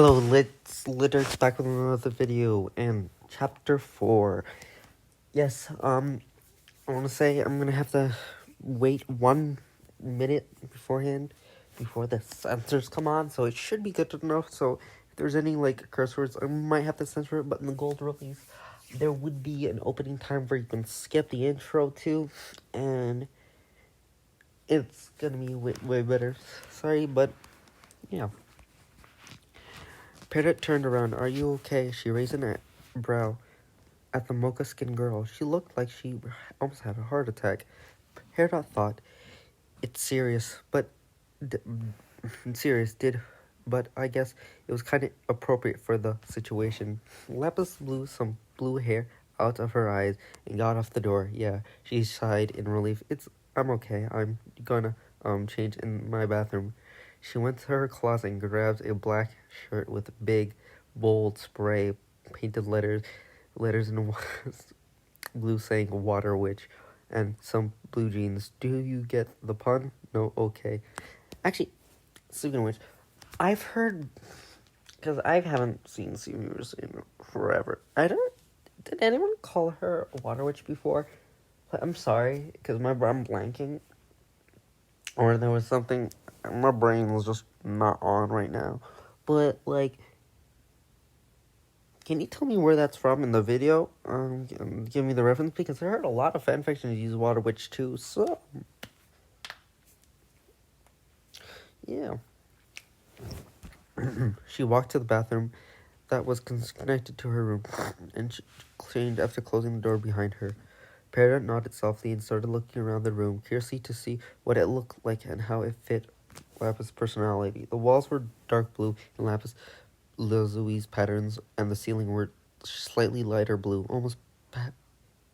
Hello, Litter's back with another video and chapter 4. Yes, I want to say I'm gonna have to wait 1 minute beforehand before the censors come on, so it should be good enough. So if there's any like curse words, I might have to censor it, but in the gold release, there would be an opening time where you can skip the intro too, and it's gonna be way better. Sorry, but yeah. Peridot turned around. "Are you okay?" She raised an brow at the mocha-skinned girl. She looked like she almost had a heart attack. Peridot thought, "It's serious, but but I guess it was kind of appropriate for the situation." Lapis blew some blue hair out of her eyes and got off the door. "Yeah," she sighed in relief. I'm okay. I'm gonna change in my bathroom." She went to her closet and grabbed a black shirt with big, bold spray painted letters in blue saying "Water Witch," and some blue jeans. Do you get the pun? No? Okay. Actually, speaking of which, I've heard, because I haven't seen Seamus in forever. Did anyone call her a Water Witch before? I'm sorry, because I'm blanking. Or there was something, my brain was just not on right now. But, like, can you tell me where that's from in the video? Give me the reference, because I heard a lot of fanfictions use Water Witch too, so... yeah. She walked to the bathroom that was connected to her room, and she changed after closing the door behind her. Peridot nodded softly and started looking around the room, curiously to see what it looked like and how it fit Lapis' personality. The walls were dark blue in Lapis Lazui's patterns, and the ceiling were slightly lighter blue, almost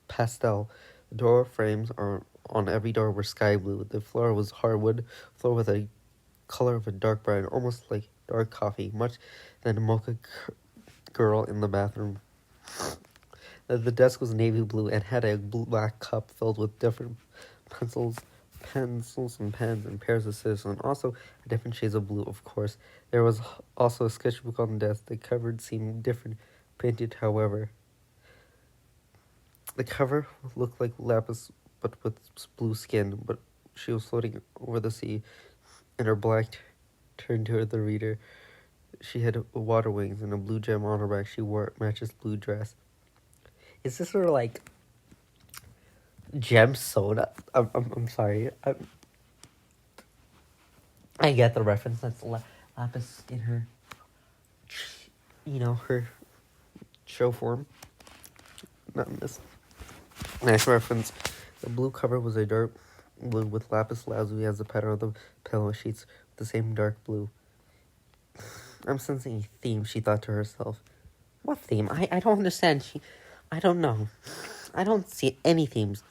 pastel. The door frames on every door were sky blue. The floor was hardwood floor with a color of a dark brown, almost like dark coffee, much than a mocha girl in the bathroom. The desk was navy blue and had a black cup filled with different pencils and pens and pairs of scissors, and also different shades of blue, of course. There was also a sketchbook on the desk. The cover seemed different, painted, however. The cover looked like Lapis, but with blue skin, but she was floating over the sea, and her black turned to the reader. She had water wings and a blue gem on her back. She wore matches blue dress. Is this her, like, gem soda? I'm sorry. I get the reference. That's Lapis in her, her show form. Not in this. Nice reference. The blue cover was a dark blue with Lapis Lazuli as the pattern of the pillow sheets, with the same dark blue. "I'm sensing a theme," she thought to herself. "What theme? I don't understand. I don't know. I don't see any themes."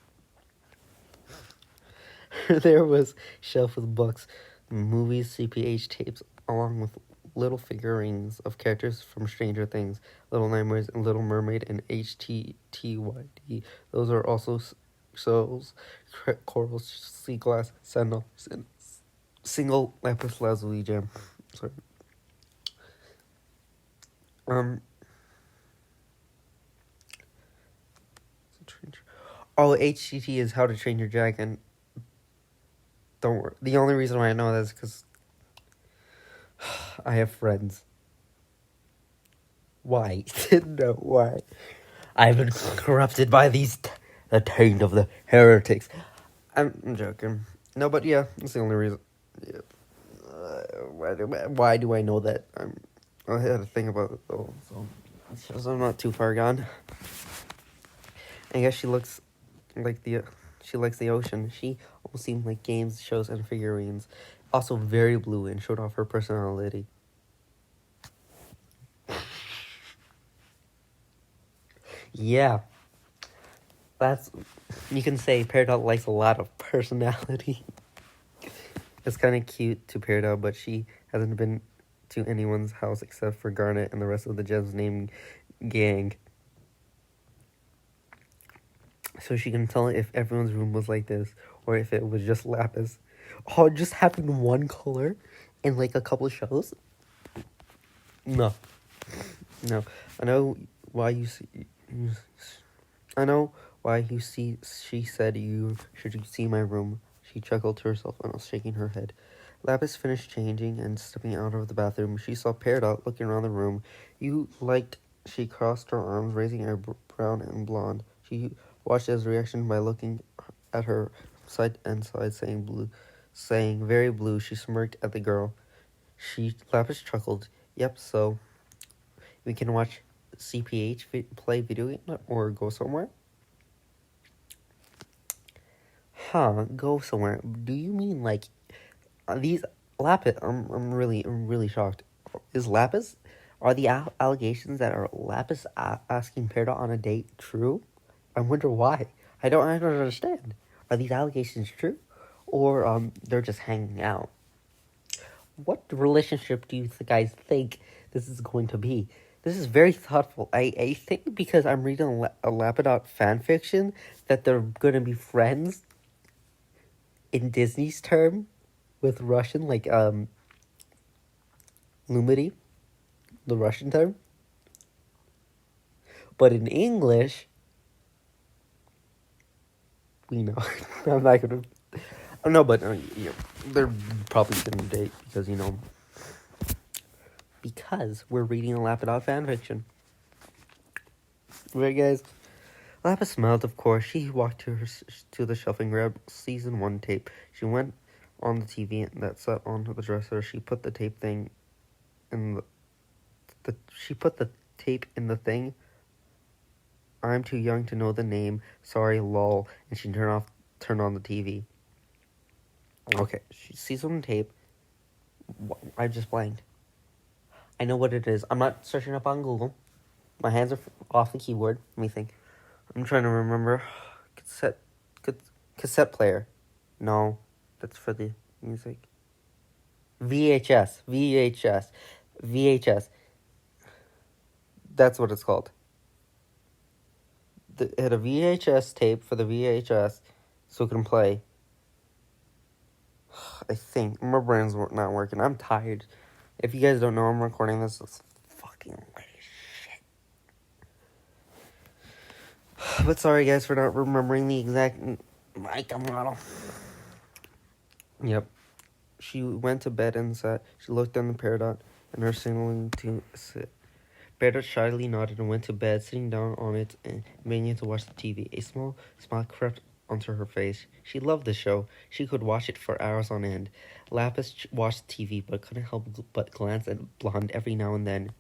There was a shelf with books, movies, CPH tapes, along with little figurines of characters from Stranger Things, Little Nightmares, and Little Mermaid, and HTTYD. Those are also souls, coral, sea glass, sandals, and single lapis lazuli gem. Sorry. HTT is How to Train Your Dragon. Don't worry. The only reason why I know that is because I have friends. Why? No, why? I've been corrupted by the taint of the heretics. I'm joking. No, but yeah, that's the only reason. Yeah. Why do I know that? I had a thing about it though, so I'm not too far gone. I guess she looks like she likes the ocean. She almost seemed like games, shows, and figurines. Also very blue and showed off her personality. Yeah. You can say Peridot likes a lot of personality. It's kind of cute to Peridot, but she hasn't been to anyone's house except for Garnet and the rest of the Gems Name gang. So she can tell if everyone's room was like this, or if it was just Lapis. Oh, just having one color in like a couple shows? No, no. I know why you see. I know why you see. She said you should see my room. She chuckled to herself and was shaking her head. Lapis finished changing and stepping out of the bathroom. She saw Peridot looking around the room. You liked. She crossed her arms, raising her brown and blonde. She watched his reaction by looking at her side and side, saying very blue. She smirked at the girl. Lapis chuckled. Yep, so we can watch CPH play video game or go somewhere? Huh, go somewhere. Do you mean like these Lapis? I'm really shocked. Is Lapis? Are the allegations that are Lapis asking Peridot on a date true? I wonder why. I don't understand. Are these allegations true, or they're just hanging out? What relationship do you guys think this is going to be? This is very thoughtful. I think because I'm reading a Lapidot fan fiction that they're going to be friends in Disney's term with Russian, like Lumity, the Russian term. But in English, we know. I'm not going to. No, but they're probably going to date because we're reading a Lapidot fanfiction. Right, guys? Lapis smiled, of course. She walked to the shelf and grabbed season 1 tape. She went on the TV that sat on the dresser. She put the tape thing in she put the tape in the thing. I'm too young to know the name. Sorry, lol. And she turned on the TV. Okay, she sees on the tape. I just blanked. I know what it is. I'm not searching up on Google. My hands are off the keyboard. Let me think. I'm trying to remember. Cassette player. No, that's for the music. VHS. That's what it's called. It had a VHS tape for the VHS so it can play. I think. My brain's not working. I'm tired. If you guys don't know, I'm recording this. It's fucking late shit. But sorry, guys, for not remembering the exact mic model. Yep. She went to bed and sat. She looked down the Peridot and her signaling to sit. Peridot shyly nodded and went to bed, sitting down on it and beginning to watch the TV. A small smile crept onto her face. She loved the show. She could watch it for hours on end. Lapis watched TV but couldn't help but glance at Blonde every now and then.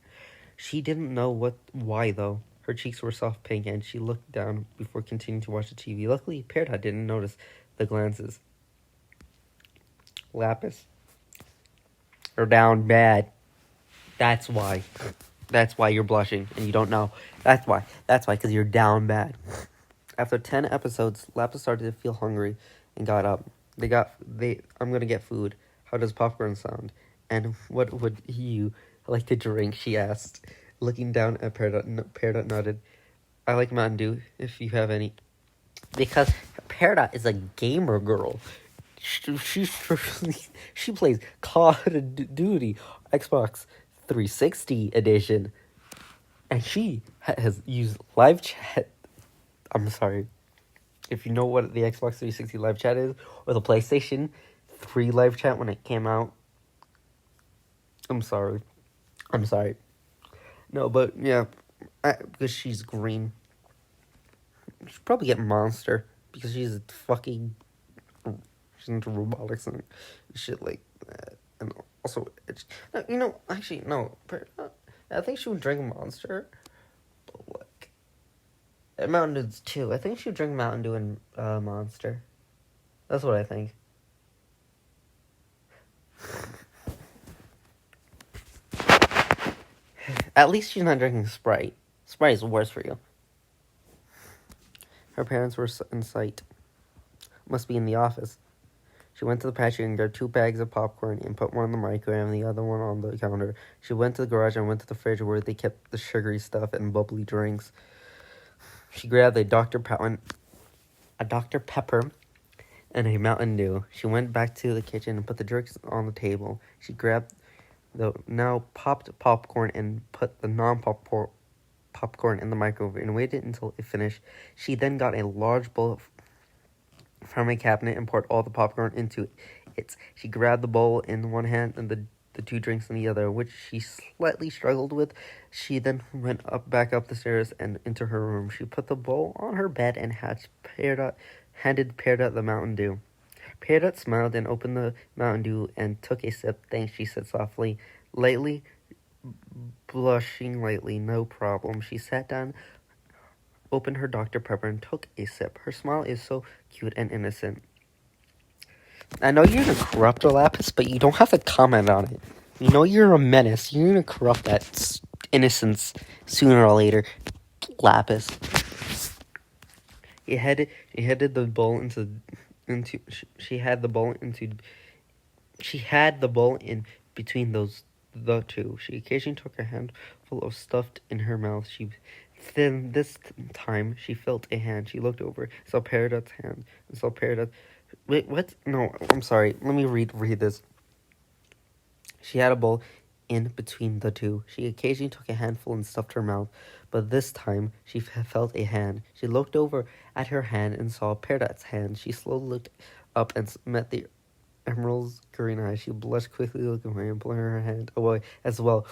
She didn't know why though. Her cheeks were soft pink and she looked down before continuing to watch the TV. Luckily, Peridot didn't notice the glances. Lapis, you're down bad. That's why you're blushing and you don't know. That's why, because you're down bad. After 10 episodes, Lapis started to feel hungry and got up. I'm gonna get food. How does popcorn sound? And what would you like to drink? She asked, looking down at Peridot. Peridot nodded. I like Mountain Dew, if you have any. Because Peridot is a gamer girl. She plays Call of Duty, Xbox 360 edition, and she has used live chat. I'm sorry, if you know what the Xbox 360 live chat is, or the PlayStation 3 live chat when it came out. I'm sorry. No, but yeah, because she's green. She'll probably get Monster because she's fucking. She's into robotics and shit like that. And also, actually, no. I think she would drink Monster. But, like, and Mountain Dew too. I think she would drink Mountain Dew and Monster. That's what I think. At least she's not drinking Sprite. Sprite is worse for you. Her parents were in sight. Must be in the office. She went to the pantry and grabbed 2 bags of popcorn and put one in the microwave and the other one on the counter. She went to the garage and went to the fridge where they kept the sugary stuff and bubbly drinks. She grabbed a Dr. Pepper and a Mountain Dew. She went back to the kitchen and put the drinks on the table. She grabbed the now popped popcorn and put the popcorn in the microwave and waited until it finished. She then got a large bowl from a cabinet and poured all the popcorn into it. She grabbed the bowl in one hand and the two drinks in the other, which she slightly struggled with. She then went back up the stairs and into her room. She put the bowl on her bed and handed Peridot the Mountain Dew. Peridot smiled and opened the Mountain Dew and took a sip. Thanks, she said softly. Lightly, blushing lightly, no problem. She sat down, opened her Dr. Pepper, and took a sip. Her smile is so cute and innocent. I know you're gonna corrupt Lapis, but you don't have to comment on it. You know you're a menace. You're gonna corrupt that innocence sooner or later, Lapis. She headed the bowl into. She had the bowl into. She had the bowl in between the two. She occasionally took a handful of stuff in her mouth. Then this time she felt a hand. She looked over, saw Peridot's hand, and saw Peridot. Wait, what? No, I'm sorry. Let me read this. She had a bowl in between the two. She occasionally took a handful and stuffed her mouth, but this time she felt a hand. She looked over at her hand and saw Peridot's hand. She slowly looked up and met the emerald's green eyes. She blushed quickly, looking away and pulling her hand away as well.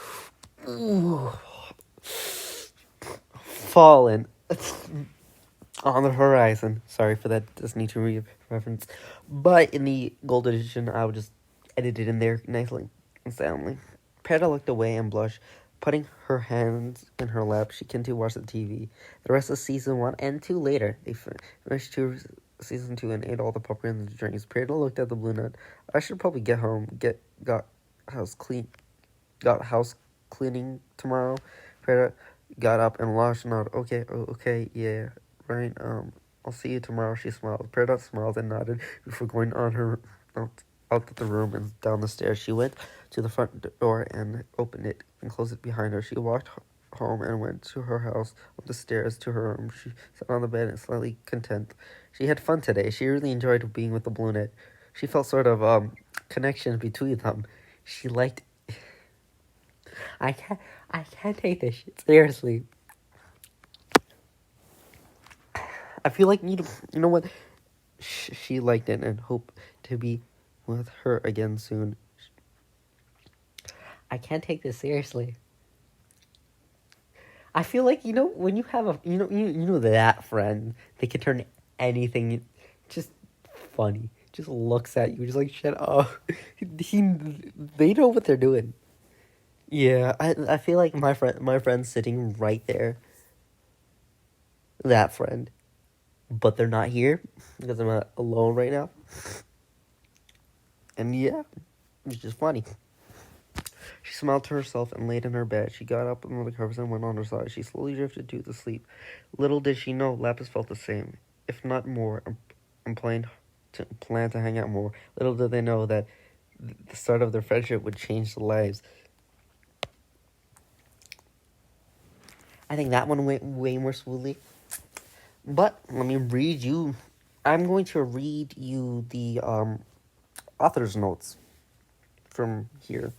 Ooh. Fallen on the horizon. Sorry for that Disney to reference. But in the gold edition, I would just edit it in there nicely and soundly. Peridot looked away and blushed. Putting her hands in her lap, she continued to watch the TV. The rest of season 1 and 2 later. They finished season 2 and ate all the popcorn and the drinks. Peridot looked at the blue nut. I should probably get home. Got house cleaning tomorrow. Peridot got up and washed and nodded. Okay, yeah, right. I'll see you tomorrow. She smiled. Peridot smiled and nodded before going on her out of the room and down the stairs. She went to the front door and opened it and closed it behind her. She walked home and went to her house, up the stairs to her room. She sat on the bed and slightly content. She had fun today. She really enjoyed being with the Blue She felt sort of connection between them. She liked. I can't take this shit seriously. I feel like you know what? She liked it and hoped to be with her again soon. I can't take this seriously. I feel like when you have that friend, they can turn anything just funny. Just looks at you, just like shut up. They know what they're doing. Yeah, I feel like my friend's sitting right there. That friend, but they're not here because I'm alone right now. And yeah, it's just funny. She smiled to herself and laid in her bed. She got up under the covers and went on her side. She slowly drifted to sleep. Little did she know, Lapis felt the same, if not more, and planned to hang out more. Little did they know that the start of their friendship would change their lives. I think that one went way more smoothly. But let me read you. I'm going to read you the author's notes from here.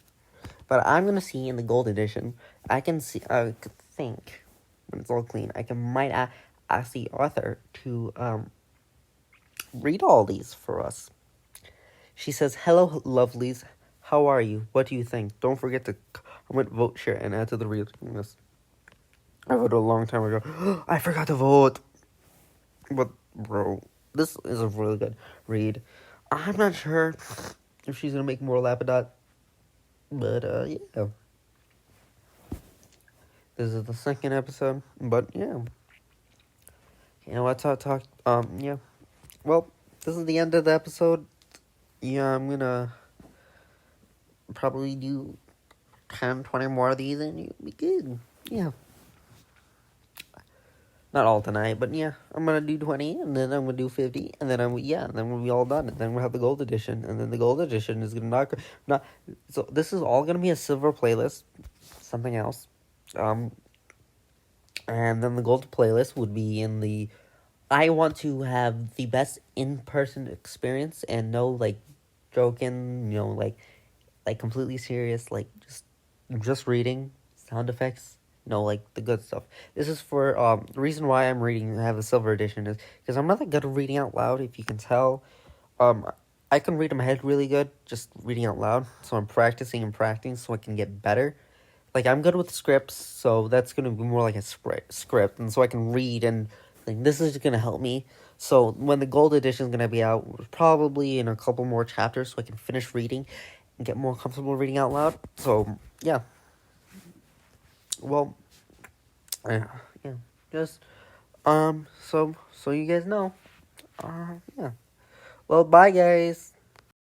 But I'm going to see in the gold edition, I think, when it's all clean, I might ask the author to read all these for us. She says, "Hello, lovelies. How are you? What do you think? Don't forget to comment, vote, share, and add to the reading list." I voted a long time ago. I forgot to vote. But, bro, this is a really good read. I'm not sure if she's going to make more Lapidot. But, yeah. This is the second episode. But, yeah. You know what? Yeah. Well, this is the end of the episode. Yeah, I'm going to probably do 10, 20 more of these and you'll be good. Yeah. Not all tonight, but yeah, I'm gonna do 20, and then I'm gonna do 50, and then then we'll be all done, and then we'll have the gold edition, and then the gold edition is gonna not. So this is all gonna be a silver playlist, something else, and then the gold playlist would be in the. I want to have the best in-person experience and no like joking, like like completely serious, like just reading, sound effects, like the good stuff. This is for the reason why I'm reading. I have a silver edition is because I'm not that good at reading out loud. If you can tell, um, I can read in my head really good, just reading out loud. So I'm practicing and practicing so I can get better. Like I'm good with scripts, so that's gonna be more like a script, and so I can read and like this is gonna help me. So when the gold edition is gonna be out, probably in a couple more chapters, so I can finish reading and get more comfortable reading out loud. So yeah, well, yeah, yeah, just so you guys know, yeah. Well, bye guys.